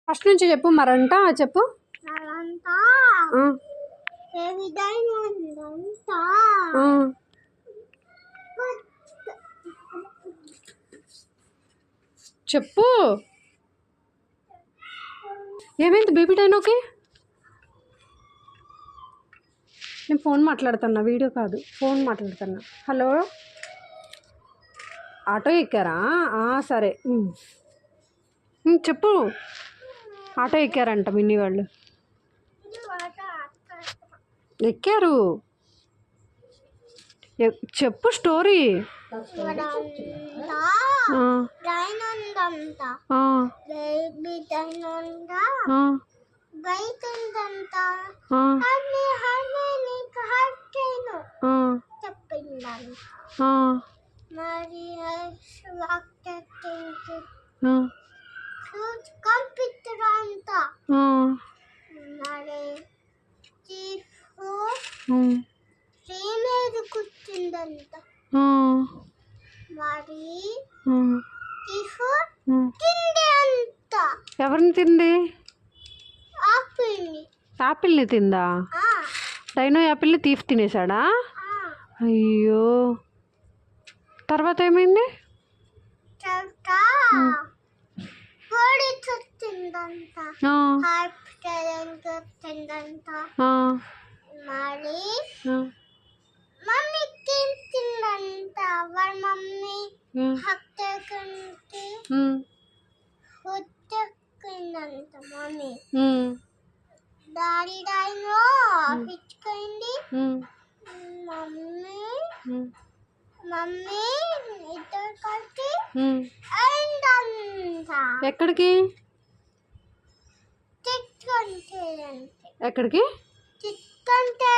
First నుంచి చెప్పు. మరంట చెప్పు. చెప్పు. ఏమైంది బేబీ డైనోకి? నేను ఫోన్ మాట్లాడుతున్నా, వీడియో కాదు, ఫోన్ మాట్లాడుతున్నా. హలో, ఆటో ఎక్కారా? సరే చెప్పు. ఆటో ఎక్కారంట మిన్ని వాళ్ళు. ఎక్కారు. చెప్పు స్టోరీ. కంప్యూటర్ అంతా మీద కూర్చుందంట. మరి తిండి అంత. ఎవరిని తింది? ఆపిల్ని. యాపిల్ని తిందా? డైనో యాపిల్ని తీసి తినేసాడా? అయ్యో, తర్వాత ఏమైంది? మరి మమ్మీ తింటుందంట. వాళ్ళ మమ్మీ హత్తుకుందంట. మమ్మీ డాడీ డైనో పిచ్చుకుంది. మమ్మీ ఇద్దరు కలిసి ఎక్కడికి? చిక్కంటే ఎక్కడికి? చిక్కంటే